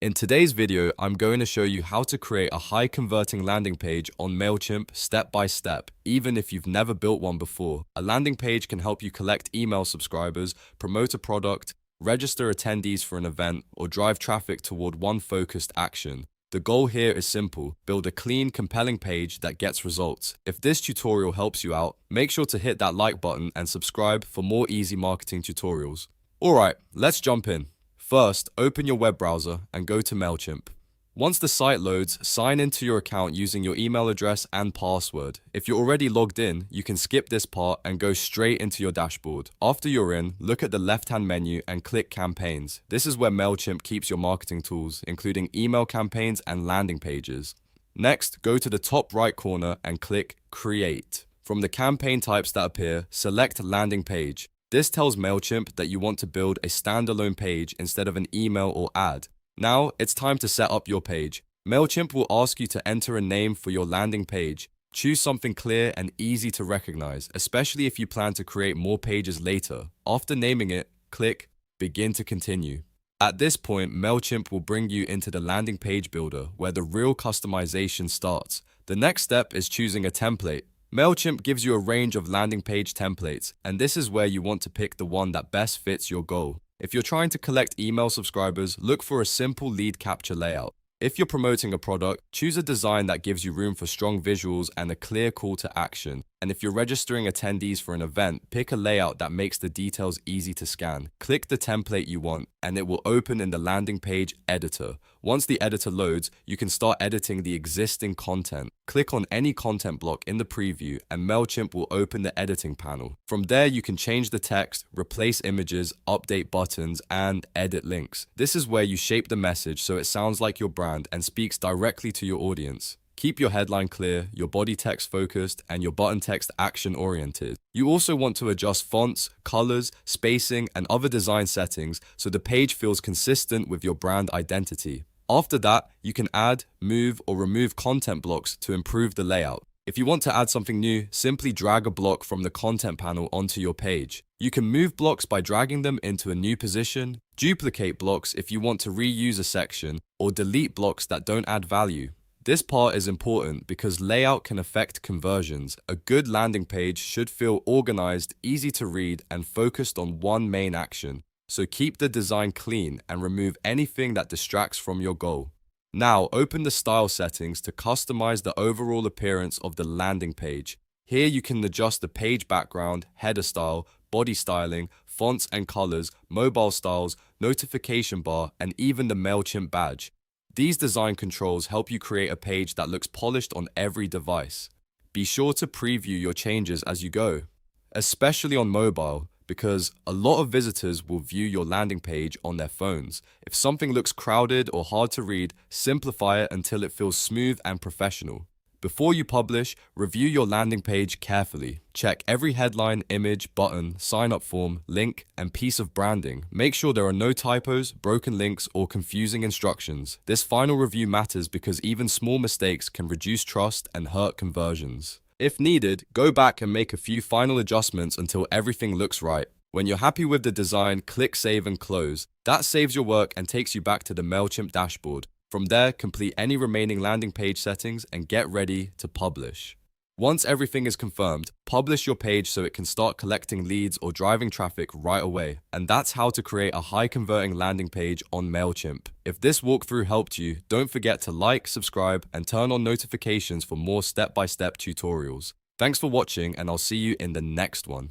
In today's video, I'm going to show you how to create a high-converting landing page on MailChimp step by step, even if you've never built one before. A landing page can help you collect email subscribers, promote a product, register attendees for an event, or drive traffic toward one focused action. The goal here is simple: build a clean, compelling page that gets results. If this tutorial helps you out, make sure to hit that like button and subscribe for more easy marketing tutorials. Alright, let's jump in. First, open your web browser and go to MailChimp. Once the site loads, sign into your account using your email address and password. If you're already logged in, you can skip this part and go straight into your dashboard. After you're in, look at the left-hand menu and click Campaigns. This is where MailChimp keeps your marketing tools, including email campaigns and landing pages. Next, go to the top right corner and click Create. From the campaign types that appear, select Landing Page. This tells MailChimp that you want to build a standalone page instead of an email or ad. Now, it's time to set up your page. MailChimp will ask you to enter a name for your landing page. Choose something clear and easy to recognize, especially if you plan to create more pages later. After naming it, click Begin to Continue. At this point, MailChimp will bring you into the landing page builder, where the real customization starts. The next step is choosing a template. MailChimp gives you a range of landing page templates, and this is where you want to pick the one that best fits your goal. If you're trying to collect email subscribers, look for a simple lead capture layout. If you're promoting a product, choose a design that gives you room for strong visuals and a clear call to action. And if you're registering attendees for an event, pick a layout that makes the details easy to scan. Click the template you want, and it will open in the landing page editor. Once the editor loads, you can start editing the existing content. Click on any content block in the preview, and MailChimp will open the editing panel. From there, you can change the text, replace images, update buttons, and edit links. This is where you shape the message so it sounds like your brand and speaks directly to your audience. Keep your headline clear, your body text focused, and your button text action-oriented. You also want to adjust fonts, colors, spacing, and other design settings so the page feels consistent with your brand identity. After that, you can add, move, or remove content blocks to improve the layout. If you want to add something new, simply drag a block from the content panel onto your page. You can move blocks by dragging them into a new position, duplicate blocks if you want to reuse a section, or delete blocks that don't add value. This part is important because layout can affect conversions. A good landing page should feel organized, easy to read, and focused on one main action. So keep the design clean and remove anything that distracts from your goal. Now open the style settings to customize the overall appearance of the landing page. Here you can adjust the page background, header style, body styling, fonts and colors, mobile styles, notification bar, and even the MailChimp badge. These design controls help you create a page that looks polished on every device. Be sure to preview your changes as you go, especially on mobile, because a lot of visitors will view your landing page on their phones. If something looks crowded or hard to read, simplify it until it feels smooth and professional. Before you publish, review your landing page carefully. Check every headline, image, button, sign-up form, link, and piece of branding. Make sure there are no typos, broken links, or confusing instructions. This final review matters because even small mistakes can reduce trust and hurt conversions. If needed, go back and make a few final adjustments until everything looks right. When you're happy with the design, click Save and Close. That saves your work and takes you back to the MailChimp dashboard. From there, complete any remaining landing page settings and get ready to publish. Once everything is confirmed, publish your page so it can start collecting leads or driving traffic right away. And that's how to create a high-converting landing page on MailChimp. If this walkthrough helped you, don't forget to like, subscribe, and turn on notifications for more step-by-step tutorials. Thanks for watching, and I'll see you in the next one.